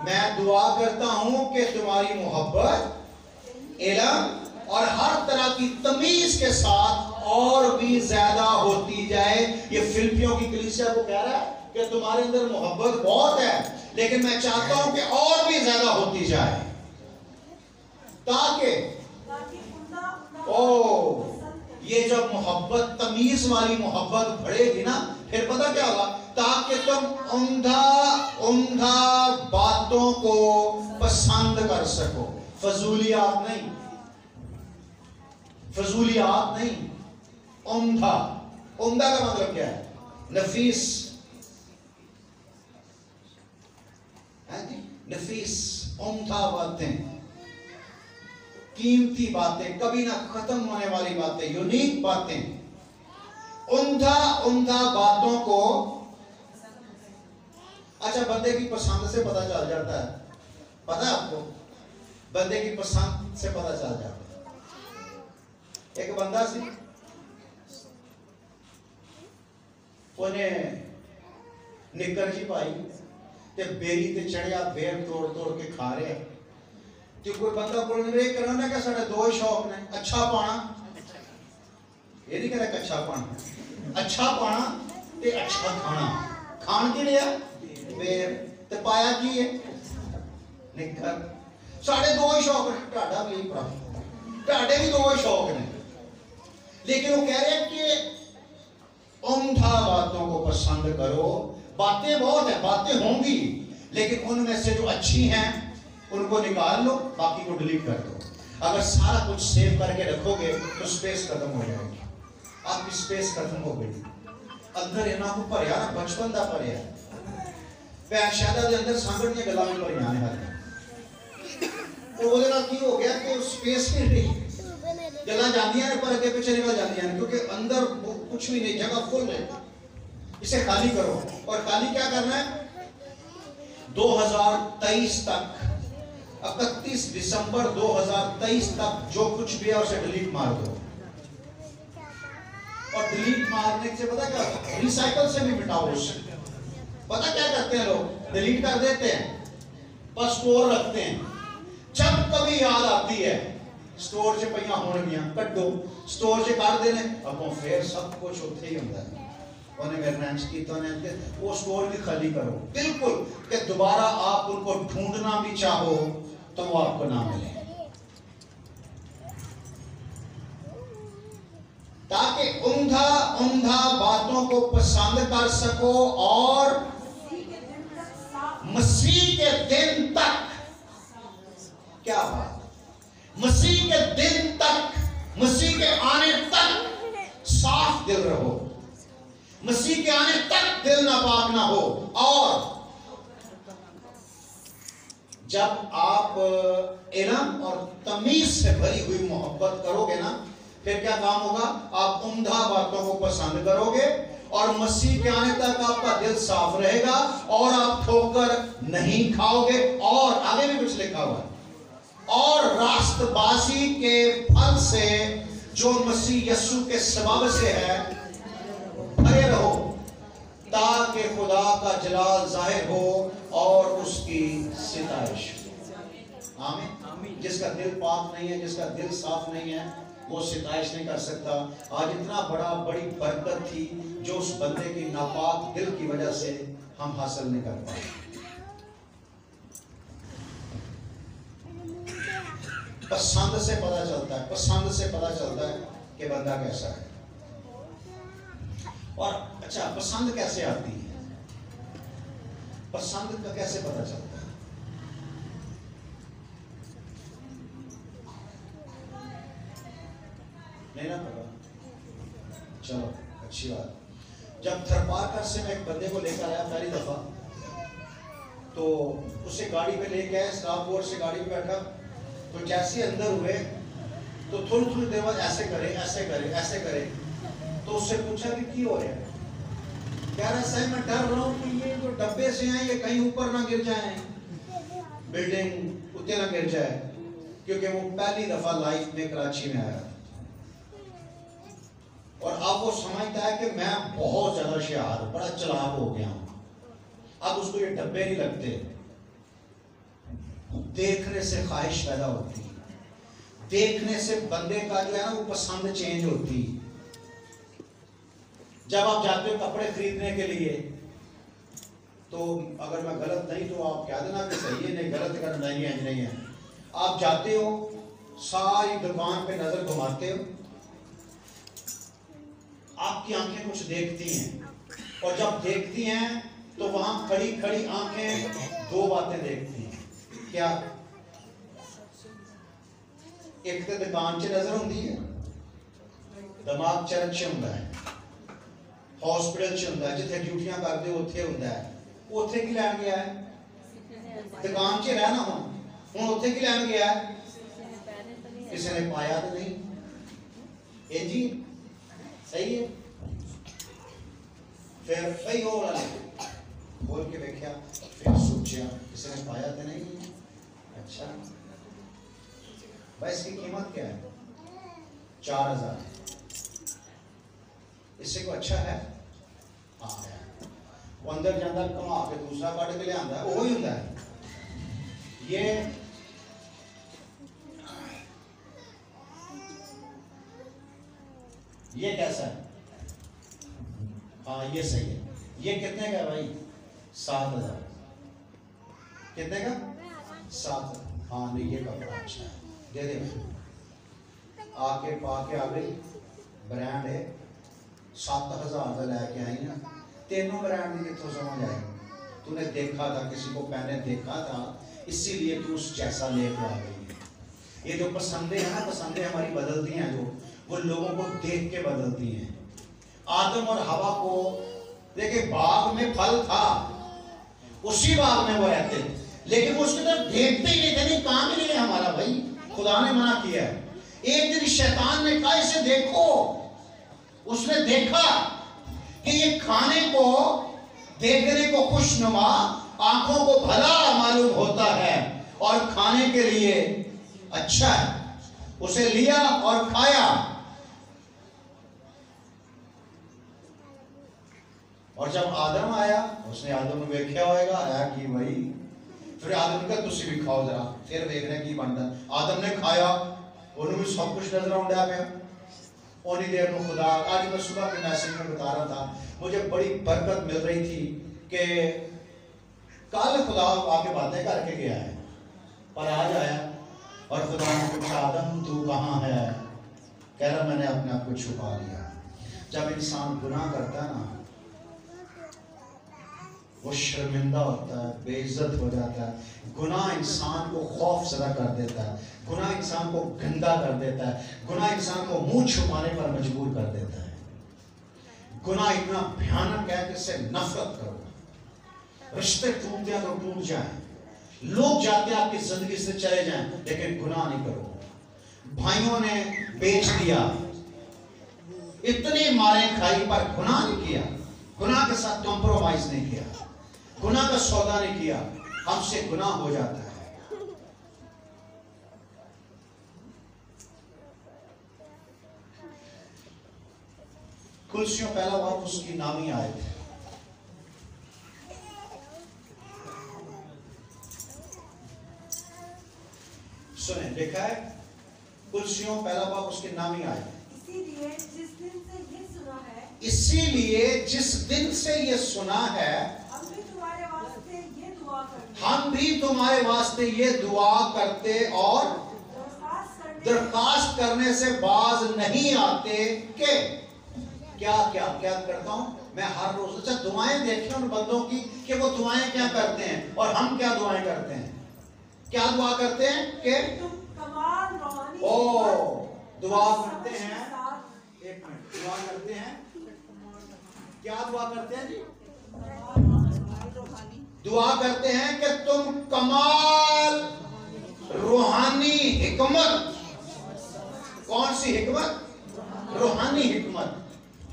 S1: मैं दुआ करता हूं कि तुम्हारी मोहब्बत इल्म और हर तरह की तमीज के साथ और भी ज्यादा होती जाए। ये फिलिपियों की कलीसिया को कह रहा है कि तुम्हारे अंदर मोहब्बत बहुत है, लेकिन मैं चाहता हूं कि और भी ज्यादा होती जाए, ताकि ओ ये जब मोहब्बत, तमीज वाली मोहब्बत बढ़ेगी ना, फिर पता क्या होगा? ताकि तुम उम्दा बातों को पसंद कर सको। फजूलियात नहीं, उम्दा। उम्दा का मतलब क्या है? नफीस, नफीस, उम्दा बातें, कीमती बातें, कभी ना खत्म होने वाली बातें, यूनिक बातें, उम्दा बातों को। अच्छा, बंदे की पसंद से पता चल जाता है, पता है आपको? बंदे की पसंद से पता चल जाता है। एक बंदा सी, उन्हें निकर जी पाई ते बेरी ते चढ़िया, बेर तोड़ तोड़ के खा रहे। तो कोई बंदा बोलने करना क्या, साढ़े दो ही शौक ने, अच्छा पाना, ये नहीं कह रहा अच्छा पाना, अच्छा पाना ते अच्छा खाना। खान की लिया बेर ते पाया की है निकर। साढ़े दो ही शौक ने, ढाडा भी यही प्राप्त, ढाडे भी दो ही शौक ने। लेकिन वो कह रहे हैं कि उम्दा बातों को पसंद करो। बातें बहुत है, बातें होंगी, लेकिन उनमें से जो अच्छी हैं उनको निकाल लो, बाकी को डिलीट कर दो। अगर सारा कुछ सेव करके रखोगे तो स्पेस खत्म हो जाएगी, आपकी स्पेस खत्म हो गई। अंदर इन्ना को भरिया ना, बचपन का भरिया भैन शायद अंदर सांगड़ दी गल्लां भी भरिया ने हाले। वो नाल की हो गया कि स्पेस नहीं रही, गल्लां जांदियां ने पर अगे पीछे निकल जांदियां ने, क्योंकि अंदर कुछ भी नहीं, जगह फुल है। इसे खाली करो। और खाली क्या करना है? 2023 तक, 31 दिसंबर 2023 तक जो कुछ भी है उसे डिलीट मार दो। और डिलीट मारने से पता क्या, रिसाइकल से भी मिटाओ उसे। पता क्या करते हैं लोग? डिलीट कर देते हैं पर स्टोर रखते हैं। जब कभी याद आती है, स्टोर से पईया होणगियां कड्डो, स्टोर से काट देने, अब फिर सब कुछ उत्थे ही होता है। उन्हें मेरे फ्रेंड्स की तो ने वो स्टोर भी खाली करो बिल्कुल, कि दोबारा आप उनको ढूंढना भी चाहो तो वो आपको ना मिले, ताकि उम्दा बातों को पसंद कर सको और मसीह के दिन तक, क्या बात, मसीह के दिन तक, मसीह के आने तक साफ दिल रहो, मसीह के आने तक दिल नापाक ना हो। और जब आप इल्म और तमीज से भरी हुई मोहब्बत करोगे ना, फिर क्या काम होगा? आप उम्दा बातों को पसंद करोगे और मसीह के आने तक आपका दिल साफ रहेगा और आप ठोकर नहीं खाओगे। और आगे भी कुछ लिखा हुआ है, और रास्तबाजी के फल से जो मसीह यीशु के सबब से है भरे रहो, ताकि खुदा का जलाल जाहिर हो और उसकी सिताइश। आमीन। जिसका दिल पाक नहीं है, जिसका दिल साफ नहीं है, वो सिताइश नहीं कर सकता। आज इतना बड़ी बरकत थी जो उस बंदे की नापाक दिल की वजह से हम हासिल नहीं कर पाए। पसंद से पता चलता है, पसंद से पता चलता है कि बंदा कैसा है। और अच्छा, पसंद कैसे आती है? पसंद का कैसे पता चलता है? नहीं ना पता? चलो अच्छी बात। जब थरपारकर से मैं एक बंदे को लेकर आया पहली दफा, तो उसे गाड़ी पे लेके आया, स्टाफ से गाड़ी पे बैठा, तो जैसे अंदर हुए तो थोड़ी थोड़ी देर बाद ऐसे करे ऐसे करे ऐसे करे। तो उससे पूछा कि क्यों हो रहा है? कह रहा सही मैं डर रहा हूँ कि ये जो डब्बे से हैं ये कहीं ऊपर ना गिर जाए, बिल्डिंग उतने ना गिर जाए, क्योंकि वो पहली दफा लाइफ में कराची में आया और अब वो समझता है कि मैं बहुत ज्यादा होशियार हूं, बड़ा चालाक हो गया हूं। अब उसको ये डब्बे नहीं लगते। देखने से ख्वाहिश पैदा होती है, देखने से बंदे का जो है ना वो पसंद चेंज होती। जब आप जाते हो कपड़े खरीदने के लिए, तो अगर मैं गलत नहीं तो आप कह देना कि सही है, नहीं गलत करना नहीं है। आप जाते हो, सारी दुकान पे नजर घुमाते हो, आपकी आंखें कुछ देखती हैं, और जब देखती हैं तो वहां खड़ी खड़ी आंखें दो बातें देखती हैं। क्या? एक तो दुकान च नजर होती है, दिमाग चरच च होता है, हॉस्पिटल च होता है, जिथे ड्यूटियां करते हो उत्थे होता है। उत्थे की लैन गया है? दुकान च रहना हूं उत्थे की लैन गया है? किसी ने पाया तो नहीं। ए जी सही है। फिर भाई हो रहा बोल के देखा, फिर सोचा किसी ने पाया तो नहीं। अच्छा भाई इसकी कीमत क्या है? 4000। इससे को अच्छा है? हाँ है। वो अंदर जाता कमा के दूसरा काट के ले आता है, वो ही होता है। ये कैसा है? हाँ ये सही है। ये कितने का भाई? 7000। कितने का? 7। हाँ नहीं ये कपड़ा अच्छा है, दे दे। आके पाके आ गई, ब्रांड है, 7000 का लेके आई ना। तेनों ब्रांड की कितों समझ आई? तूने देखा था, किसी को पहने देखा था, इसीलिए तू उस जैसा लेकर आ गई। ये जो पसंदें हैं ना, पसंदें हमारी बदलती हैं, जो वो लोगों को देख के बदलती हैं। आदम और हवा को देखिए, बाग में फल था, उसी बाग में वो रहते थे, लेकिन वो उसकी तरफ देखते ही नहीं थे। नहीं काम ही नहीं है हमारा भाई, खुदा ने मना किया है। एक दिन शैतान ने कहा इसे देखो। उसने देखा कि ये खाने को, देखने को खुशनुमा, आंखों को भला मालूम होता है और खाने के लिए अच्छा है। उसे लिया और खाया, और जब आदम आया, उसने आदम को देखा होगा आया कि भाई, फिर आदम का तुसी भी खाओ जरा, फिर देखने की बनता। आदम ने खाया, उन्होंने भी सब कुछ नजर आया गया। उन्हीं देर में खुदा, आज मैं सुबह के मैसेज में बता रहा था, मुझे बड़ी बरकत मिल रही थी कि कल खुदा आके बातें करके गया है, पर आज आया और खुदा ने पूछा आदम तू कहाँ है? कह रहा मैंने अपने आप को छुपा लिया। जब इंसान गुनाह करता है ना, वो शर्मिंदा होता है, बेइज्जत हो जाता है। गुनाह इंसान को खौफजदा कर देता है, गुनाह इंसान को गंदा कर देता है, गुनाह इंसान को मुंह छुपाने पर मजबूर कर देता है। गुनाह इतना भयानक है कि इससे नफरत करो। रिश्ते टूटते हैं तो टूट जाएं, लोग जाते हैं आपकी जिंदगी से चले जाएं, लेकिन गुनाह नहीं करो। भाइयों ने बेच दिया, इतनी मारें खाई, पर गुनाह नहीं किया, गुनाह के साथ कॉम्प्रोमाइज नहीं किया, गुनाह का सौदा नहीं किया। हमसे गुनाह हो जाता है। कुर्सियों पहला बाप उसकी नामी आए थे। सुने, लिखा है कुर्सियों पहला बाप उसके नामी आए थे।
S2: इसीलिए जिस दिन से ये सुना है,
S1: इसीलिए जिस दिन से ये सुना है,
S2: हम भी तुम्हारे वास्ते ये दुआ करते,
S1: हम भी तुम्हारे वास्ते ये दुआ करते और दरखास्त करने से बाज नहीं आते कि क्या क्या क्या करता हूं मैं हर रोज। अच्छा, दुआएं देखिए उन बंदों की कि वो दुआएं क्या करते हैं और हम क्या दुआएं करते हैं। क्या दुआ करते हैं कि
S2: तुम कमाल रोहानी
S1: ओ दुआ
S2: और
S1: करते
S2: समझ के
S1: हैं,
S2: साथ
S1: एक मिनट, दुआ करते हैं क्या दुआ करते हैं जी? दुआ करते हैं कि तुम कमाल रूहानी हिकमत। कौन सी हिकमत? रूहानी हिकमत।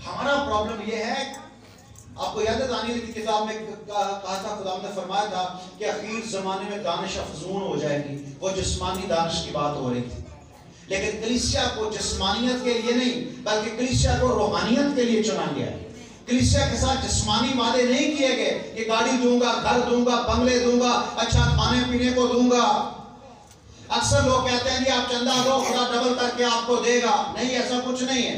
S1: हमारा प्रॉब्लम यह है, आपको याद है दानियल की किताब में कहा था, खुदा ने फरमाया था कि आखिर जमाने में दानिश अफजून हो जाएगी। वो जिस्मानी दानिश की बात हो रही थी, लेकिन कलीसिया को जिस्मानियत के लिए नहीं बल्कि कलीसिया को रूहानियत के लिए चुना गया है। कलीसिया के साथ जिस्मानी वादे नहीं किए गए कि गाड़ी दूंगा, घर दूंगा, बंगले दूंगा, अच्छा खाने पीने को दूंगा। अक्सर लोग कहते हैं कि आप चंदा दो, खुदा डबल करके आपको देगा। नहीं, ऐसा कुछ नहीं है।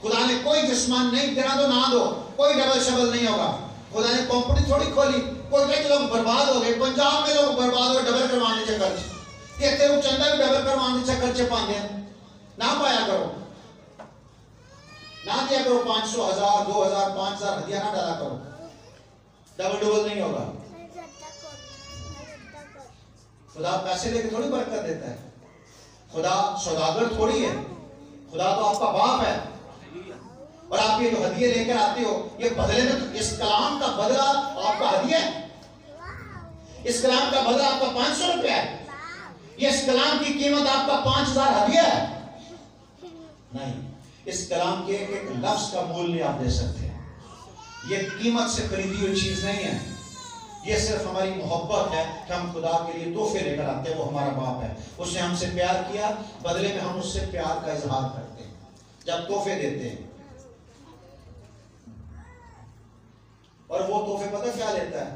S1: खुदा ने कोई जिस्मान नहीं देना तो ना दो, कोई डबल शबल नहीं होगा। खुदा ने कंपनी थोड़ी खोली, कोई कई लोग बर्बाद हो गए। पंजाब में लोग बर्बाद हो, डबल करवाने चक्कर कहते हो, चंदा भी डबल करवाने चक्कर च पाते ना पाया करो, ना दिया करो 500, 1000, 2000, 5000 हदिया ना डाला करो, डबल डबल नहीं होगा। खुदा पैसे लेके थोड़ी बरकत देता है। खुदा सौदागर थोड़ी है। खुदा तो आपका बाप है। और आप ये जो हदिये लेकर आते हो, ये बदले में तो इस कलाम का बदला आपका हदिया है। इस कलाम का बदला आपका 500 रुपया है। ये इस कलाम की कीमत आपका 5000 हदिया है। नहीं, इस कलाम के एक एक लफ्ज का मूल्य आप दे सकते हैं। ये कीमत से खरीदी हुई चीज नहीं है। ये सिर्फ हमारी मोहब्बत है कि हम खुदा के लिए तोहफे लेकर आते हैं। वो हमारा बाप है, उसने हमसे प्यार किया, बदले में हम उससे प्यार का इजहार करते हैं जब तोहफे देते हैं। और वो तोहफे पता क्या लेता है?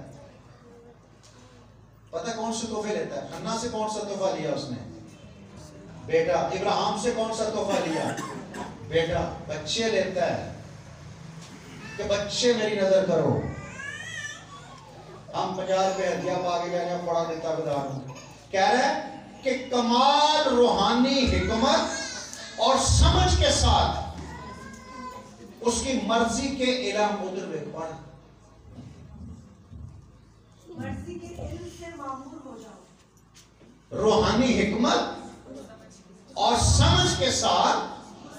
S1: पता कौन से तोहफे लेता है? हन्ना से कौन सा तोहफा लिया उसने? बेटा। इब्राहिम से कौन सा तोहफा लिया? बेटा। बच्चे लेता है कि बच्चे मेरी नजर करो। हम 50 रुपए हदिया पाके गए, पढ़ा देता बता रहा हूं। कह रहा है कि कमाल रूहानी हिकमत और समझ के साथ उसकी मर्जी के इल्म उधर पढ़,
S2: मर्जी के इल्म से मामूर हो जाओ।
S1: रूहानी हिकमत और समझ के साथ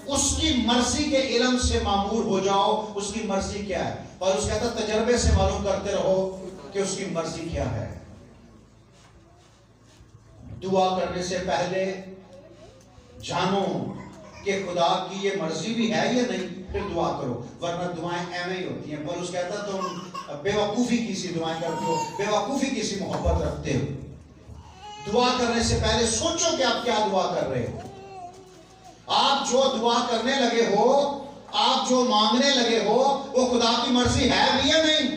S1: उसकी मर्जी के इल्म से मामूर हो जाओ। उसकी मर्जी क्या है? और उसका कहता तजर्बे से मालूम करते रहो कि उसकी मर्जी क्या है। दुआ करने से पहले जानो कि खुदा की ये मर्जी भी है या नहीं, फिर दुआ करो, वरना दुआएं ऐਵੇਂ ही होती हैं। पर उसका कहता तुम बेवकूफी की सी दुआएं करते हो, बेवकूफी की सी मोहब्बत रखते हो। दुआ करने से पहले सोचो कि आप क्या दुआ कर रहे हो। आप जो दुआ करने लगे हो, आप जो मांगने लगे हो, वो खुदा की मर्जी है भी या नहीं?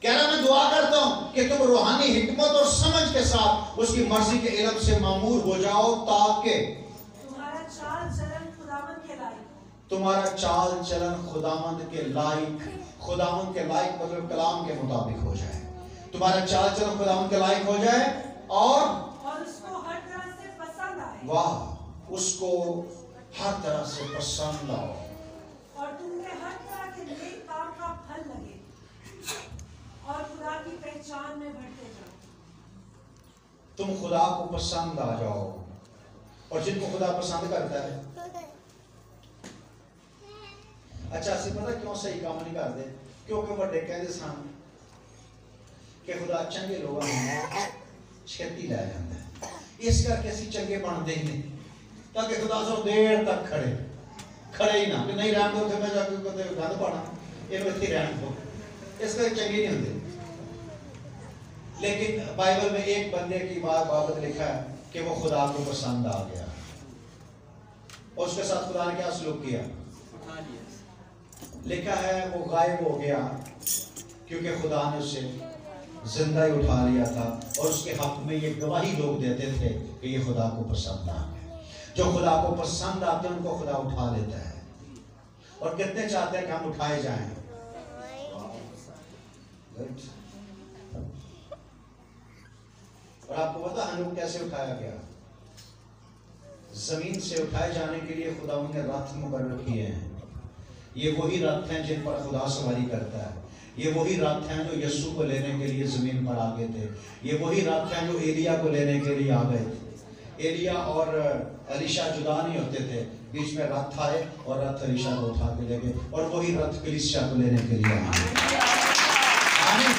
S1: कह रहा मैं दुआ करता हूं कि तुम रूहानी हिकमत और समझ के साथ उसकी मर्जी के इल्म से मामूर हो जाओ, ताकि
S2: तुम्हारा चाल चलन खुदावंद के लायक,
S1: तुम्हारा चाल चलन खुदावंद के लायक, खुदावंद के लायक मतलब कलाम के मुताबिक हो जाए। तुम्हारा चाल चलन खुदावंद के लायक हो जाए और
S2: उसको हर तरह से पसंद आए।
S1: वाह, उसको हर तरह से पसंद आओ
S2: और तुमने हर तरह के नेक काम का फल लगे और खुदा की पहचान में बढ़ते जाओ।
S1: तुम खुदा को पसंद आ जाओ। और जिनको खुदा पसंद करता है, अच्छा से पता क्यों सही काम नहीं करते? क्योंकि बड़े कहते सन कि खुदा चंगे लोग छेती लै जाता है, इस करके असं चंगे बनते ही नहीं, ताकि खुदा सो देर तक खड़े ही ना कि नहीं रहने दो, मैं जाके गंद पाना, इन्हें इतने रहने दो, इस करके चंगे नहीं होते। लेकिन बाइबल में एक बंदे की बाबत लिखा है कि वो खुदा को पसंद आ गया और उसके साथ खुदा ने क्या सलूक किया? लिखा है वो गायब हो गया क्योंकि खुदा ने उसे जिंदा ही उठा लिया था। और उसके हक में ये गवाही लोग देते थे कि ये खुदा को पसंद आ गया। जो खुदा को पसंद आते हैं उनको खुदा उठा लेता है। और कितने चाहते हैं कि हम उठाए जाएं? और आपको पता हनूक कैसे उठाया गया? जमीन से उठाए जाने के लिए खुदा ने रथ मुकर्रर किए हैं। ये वही रथ हैं जिन पर खुदा सवारी करता है। ये वही रथ हैं जो यीशु को लेने के लिए जमीन पर आ गए थे। ये वही रथ हैं जो एलिया को लेने के लिए आ गए थे। एलिया और एलीशा जुदा नहीं होते थे, बीच में रथ आए और रथ ईशा को उठा के ले गए, और वही रथ कलीसिया को लेने के लिए आए। आमीन।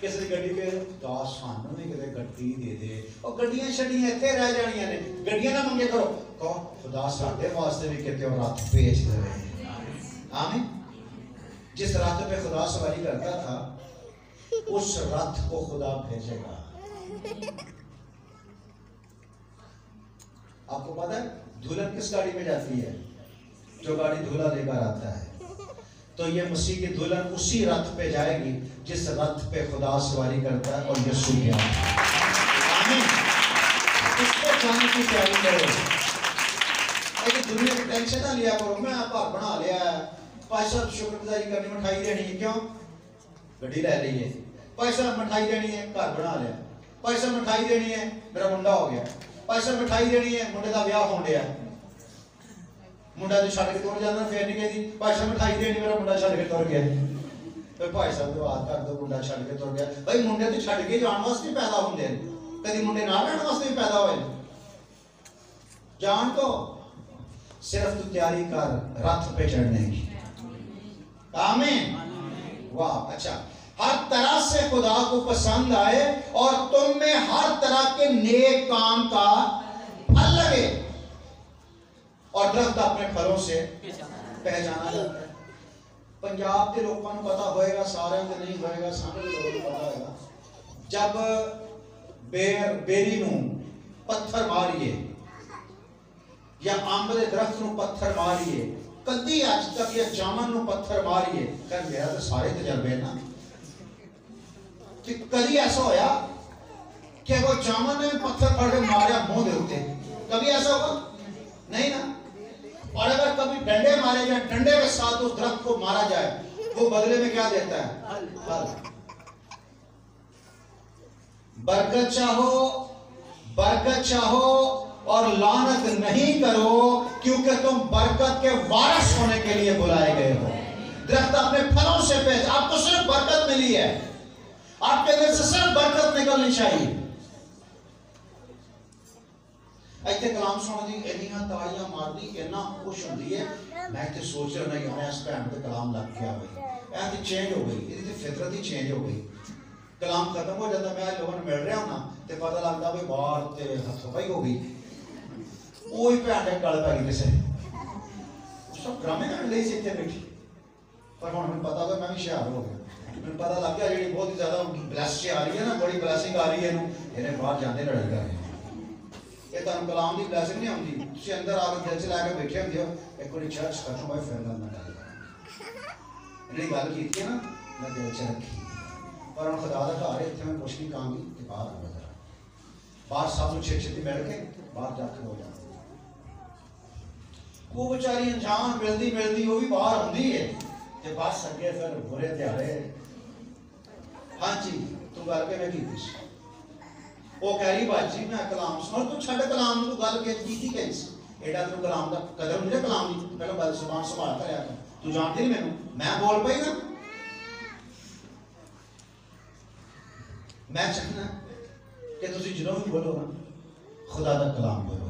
S1: किसी गड्डी के दास सानू भी किते गड्डी दे दे, और गड्डियां छड्डियां इत्थे रह जानियां ने, गड्डियां ना मंगे करो, कहो खुदा साडे वास्ते भी किते और रथ भेज देवे। आमीन। जिस रथ पे खुदा सवारी करता था उस रथ को खुदा भेजेगा। आपको पता है दुल्हन किस गाड़ी में जाती है? जो गाड़ी दूल्हा लेकर आता है। तो ये मसीह की दुल्हन उसी रथ पे जाएगी जिस रथ पे खुदा सवारी करता है, और यीशु के आमीन। इसको जाने की तैयारी करो। एक दुनिया की टेंशन ना लिया करो, मैं घर बना लिया है, भाई साहब शुक्रगुजारी करनी, मिठाई देनी है, क्यों गड्डी ले ली है, भाई साहब मिठाई देनी है, घर बना लिया, भाई साहब मिठाई देनी है, मेरा मुंडा हो गया, भाई साहब मिठाई देनी है, मुंडे का ब्याह होने दिया, मुंडा जो छड़ के तुर जाना, फिर नहीं कहती भाई साहब मिठाई देनी, मेरा मुंडा छड़ के तुर गया, फिर भाई साहब को बात कर दो, मुंडा छड़ के तुर गया। भाई मुंडे तो छड़ के जान वास्ते पैदा होंगे, कभी मुंडे ना रहने वास्ते भी पैदा होए, जान तो सिर्फ तू तैयारी कर रथ पे चढ़ने की। आमीन। वाह, अच्छा। हर तरह से खुदा को पसंद आए और तुम में हर तरह के नेक काम का फल लगे, और दरख्त अपने फलों से पहचाना जाता है। पंजाब के लोगों को पता होएगा, सारे को नहीं होएगा, सारे लोगों को पता होगा। जब बेरी नू पत्थर मारिए या अंब के दरख्त नू पत्थर मारिए, कदी अज तक या जामन नू पत्थर मारिए, कर मेरा तो सारे तजर्बे ना, कि कभी ऐसा होया कि वो जामन ने पत्थर पड़ के मारा मुंह दे उत्ते, कभी ऐसा होगा नहीं ना। और अगर कभी डंडे मारे जाए, डंडे के साथ उस दरख्त को मारा जाए, वो बदले में क्या देता है? फल। बरकत चाहो, बरकत चाहो और लानत नहीं करो, क्योंकि तुम बरकत के वारिस होने के लिए बुलाए गए हो। दरख्त अपने फलों से पहचान, आपको सिर्फ बरकत मिली है, आपके अंदर से सिर्फ बरकत निकलनी चाहिए। इतने कलाम सुनने दी इन्नियां तालियां मारदी, इन्ना खुश होंदी है। मैं इतने सोच रहा यार इस भैन ते कलाम लग गया भाई, ऐ ते चेंज हो गई, इहदी ते फितरत ही चेंज हो गई। कलाम खत्म हो जाता, मैं लोगों मिल रहा हूं ना, ते पता लगता भाई बाहर ते हथोपाई हो गई, ओही भैन दे गल पै गई किसे, सब ड्रामे करन लई सी इत्थे बैठी। पर हुण मैनूं पता होगा, मैं भी हुशियार हो गया, मैनूं पता लग गया जी बहुत ही ज्यादा ब्लैसिंग आ रही है ना, बड़ी ब्लैसिंग आ रही है, इन्हें बाहर जाते लड़ाई कर रहे हैं। ये तुहानूं कलाम की ब्लैसिंग नहीं आउंदी, तुसीं अंदर आके दिल च लैके बैठे होंदे हो, एक बारी चर्च खत्म होए फिर गल ना गल इन्हें गल कीती है ना, मैं दिल च रखी। पर हुण खुदा दा घर है, इत्थे मैं कुछ नहीं कहांगी ते बाहर आ जरा, बाहर सब नूं छेती मिल के बाहर जाके हो जांदा। वो बेचारी अनजान मिलदी मिलदी वो भी बाहर आउंदी है, ते बस अगे फिर बुरे ध्याड़े। हाँ जी, तू गल किवें कीती सी? वो कह रही बाजी मैं कलाम सुन, तू छड़ कलाम तू गल की कैसी, एडा तू कलाम का कदर नहीं कलाम की, पहले गल जुबान संभाल कर कर, तू जानती नहीं मैनू, मैं बोल पाई ना। मैं चाहना कि तुम जो भी बोलो ना, खुदा का कलाम बोलो।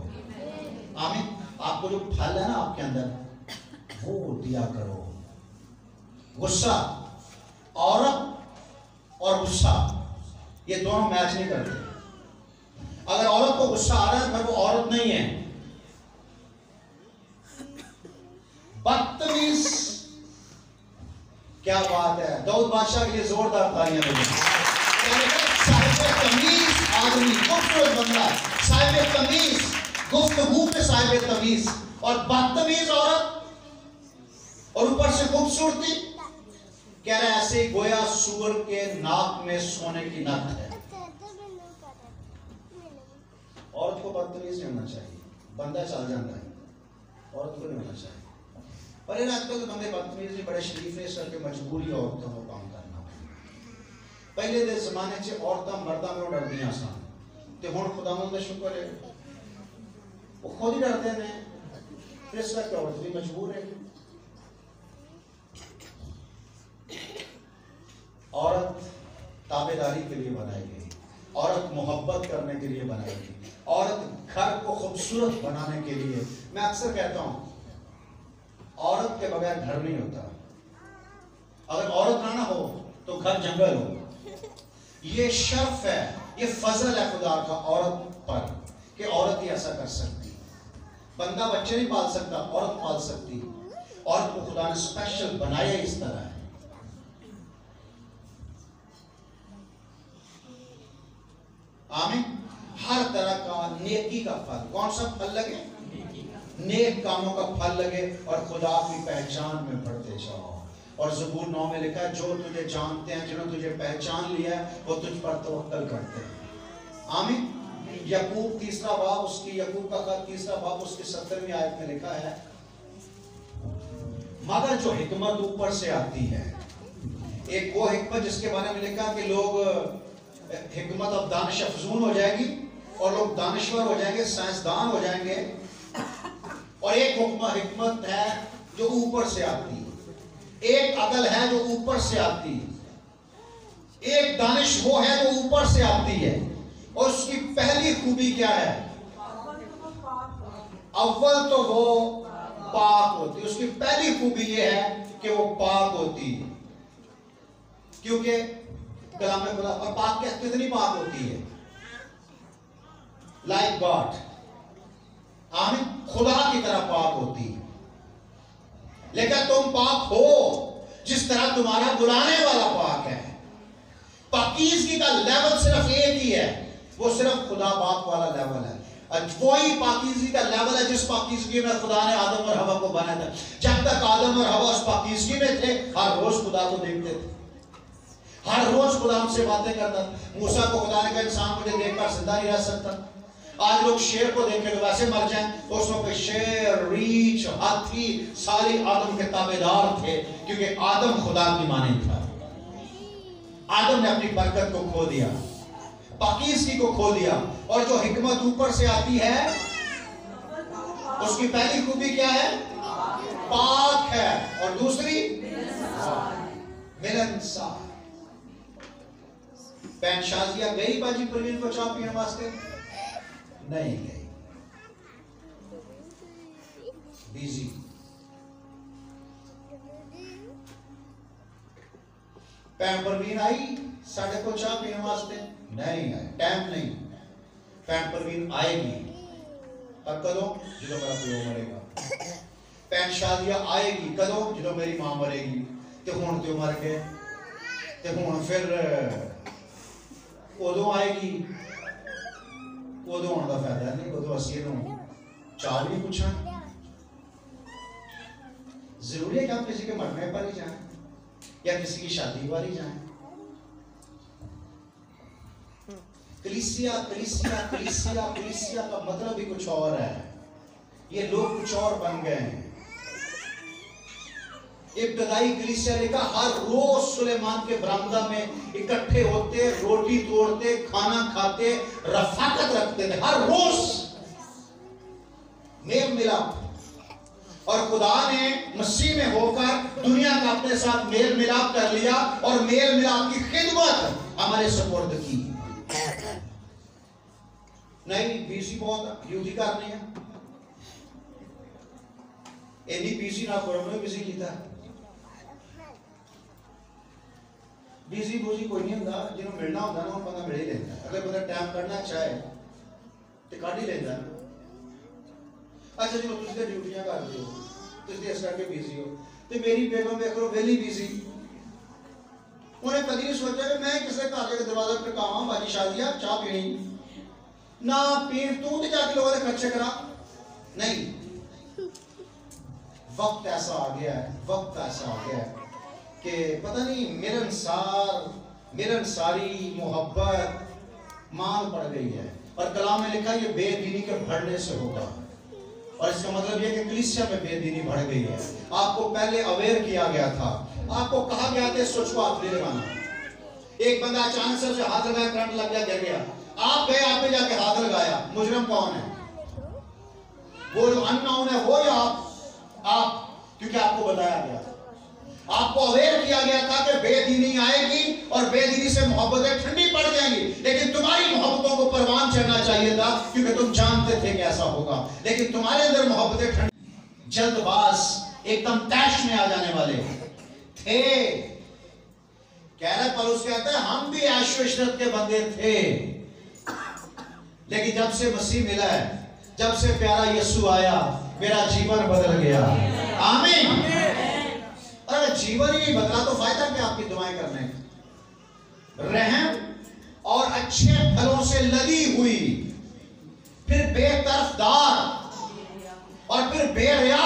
S1: आमीन। आपको जो फल है ना आपके अंदर, वो दिया करो। गुस्सा, औरत और गुस्सा ये दोनों मैच नहीं करते। अगर औरत को गुस्सा आ रहा है, फिर वो औरत नहीं है। बदतमीज, क्या बात है, दाऊद बादशाह के लिए जोरदार तालियां बजाएं। तमीज आदमी, खूबसूरत बंदा, साहिब तमीज, गुफ्तगू पे साहिब तमीज, और बदतमीज औरत, और ऊपर से खूबसूरती। कह रहा है ऐसे ही गोया सूअर के नाक में सोने की नथ है। औरत को बदतमीज नहीं होना चाहिए, बंदा चल जाता है, औरत को नहीं होना चाहिए। पर इन आजकल तो बंदे बदतमीज नहीं, बड़े शरीफ ने, करके मजबूरी औरतों को काम करना। पहले दे जमाने च औरतां मर्दां को डरदियां सन, ते हुण खुदावंद दा शुक्र है वो खुद ही डरते ने, फिर इस करके औरत भी मजबूर है। औरत ताबेदारी के लिए बनाई गई, औरत मोहब्बत करने के लिए बनाई गई, औरत घर को खूबसूरत बनाने के लिए। मैं अक्सर कहता हूं औरत के बगैर घर नहीं होता। अगर औरत ना हो तो घर जंगल हो। ये शर्फ है, ये फजल है खुदा का औरत पर कि औरत ही ऐसा कर सकती। बंदा बच्चे नहीं पाल सकता, औरत पाल सकती। औरत को खुदा ने स्पेशल बनाया इस तरह है। आमीन। हर तरह का नेकी का फल, कौन सा फल लगे? नेक कामों का फल लगे और खुदा की पहचान में बढ़ते जाओ। और ज़बूर 9 में लिखा है, जो तुझे जानते हैं, जिन्होंने तुझे पहचान लिया है, वो तुझ पर तवक्कल करते हैं। आमीन। यकूब 3 बाब, उसकी यकूब का खत 3 बाब उसकी 17वीं आयत में लिखा है, मगर जो हिकमत ऊपर से आती है, एक वो हिकमत जिसके बारे में लिखा कि लोग हिकमत अब दानिश अफजून हो जाएगी और लोग दानिश्वर हो जाएंगे, साइंसदान हो जाएंगे। और एक हिकमत है जो ऊपर से आती है, एक अकल है जो ऊपर से आती है, एक दानिश वो है जो ऊपर से आती है। और उसकी पहली खूबी क्या है? अव्वल तो वो पाक होती है। उसकी पहली खूबी ये है कि वो पाक होती है, क्योंकि कलाम में बोला। और पाक कितनी पाक होती है? लाइक गॉड, आमीन, खुदा की तरह पाक होती है। लेकिन तुम पाक हो जिस तरह तुम्हारा बुलाने वाला पाक है। पाकीज़गी का लेवल सिर्फ एक ही है, वो सिर्फ खुदा बाप वाला लेवल है। वही पाकीज़गी का लेवल है जिस पाकीज़गी में खुदा ने आदम और हवा को बनाया था। जब तक आदम और हवा उस पाकीज़गी में थे, हर रोज खुदा को देखते थे, हर रोज खुदा हमसे बातें करता। मूसा को खुदा ने कहा, इंसान मुझे देखकर जिंदा नहीं रह सकता। आज लोग शेर को देख के वैसे मर जाएं, तो उस वक्त शेर, रीछ, हाथी सारे आदम के ताबेदार थे, क्योंकि आदम खुदा की माने था। आदम ने अपनी बरकत को खो दिया, पाकीज़गी को खो दिया। और जो हिकमत ऊपर से आती है, उसकी पहली खूबी क्या है? पाक है। और दूसरी मिलनसार। बहन शाजिया गई बाजी परवीन को चाय पीने वास्ते? नहीं गई, बिजी। बहन परवीन आई साढ़े को चाय पीने वास्ते? नहीं आई, टाइम नहीं। बहन परवीन आएगी पर कदों? जो मेरा प्यो मरेगा। बहन शादिया आएगी कदों? जो मेरी मां मरेगी। तो हुण तो मर गए, तो हुण फिर उदों आएगी। उदों आने का फायदा नहीं, उदों असीं चाल भी पूछा। जरूरी है कि आप किसी के मरने पर ही जाएं या किसी की शादी पर ही जाएं? कलीसिया कलीसिया कलीसिया कलीसिया का मतलब ही कुछ और है। ये लोग कुछ और बन गए हैं। इब्तदाई कलीसिया लिखा, हर रोज सुलेमान के बरामदा में इकट्ठे होते, रोटी तोड़ते, खाना खाते, रफाकत रखते थे, हर रोज मेल मिलाप। और खुदा ने मसीह में होकर दुनिया का अपने साथ मेल मिलाप कर लिया और मेल मिलाप की खिदमत हमारे सुपुर्द की। नहीं, बिजी बहुत ड्यूटी करनी है, इन्नी बिजी ना करो, मैं बिजी कीता। बिजी बुजी कोई नहीं होता, जिन्होंने मिलना होता ना, बंदा मिल ही लेता है। अगर बंदा टाइम करना चाहे तो कर ही लेता है। अच्छा जो तुम ड्यूटियां करते हो, तुम इस करके बिजी हो, तो मेरी बेगम देख लो वेली बिजी। उन्हें कभी नहीं सोचा कि मैं किसी घर के दरवाजा खड़कावा, बाजी शादिया चाह पीनी ना पीन, तू तो जाके लोगों ने खर्चे करा। नहीं, वक्त ऐसा आ गया है, वक्त ऐसा आ गया है कि पता नहीं मिलनसारी मोहब्बत मांग पड़ गई है। और कलाम में लिखा ये बेदीनी के बढ़ने से होगा। और इसका मतलब ये कि कलीसिया में बेदीनी बढ़ गई है। आपको पहले अवेयर किया गया था, आपको कहा गया था सोच को हाथ नहीं लगाना। एक बंदा अचानक से उसे हाथ लगाया, करंट लग गया, गिर गया। आप गए, आपने जाके हाथ लगाया, मुजरम कौन है? वो जो अननोन है वो या आप? क्योंकि आपको बताया गया। आपको अवेयर किया गया था कि बेदीनी आएगी और बेदीनी से मोहब्बतें ठंडी पड़ जाएंगी, लेकिन तुम्हारी मोहब्बतों को परवान चढ़ना चाहिए था क्योंकि तुम जानते थे कि ऐसा होगा। लेकिन तुम्हारे अंदर मोहब्बतें ठंडी, जल्दबाज एकदम तैश में आ जाने वाले थे। कह रहे पौलुस कहते हैं हम भी ऐशो इशरत के बंदे थे, लेकिन जब से मसीह मिला है, जब से प्यारा यीशु आया, मेरा जीवन बदल गया। आमीन। अगर जीवन ही नहीं बदला तो फायदा क्या आपकी दुआएं करने का? रहम और अच्छे फलों से लदी हुई, फिर बेतरफदार और फिर बेहया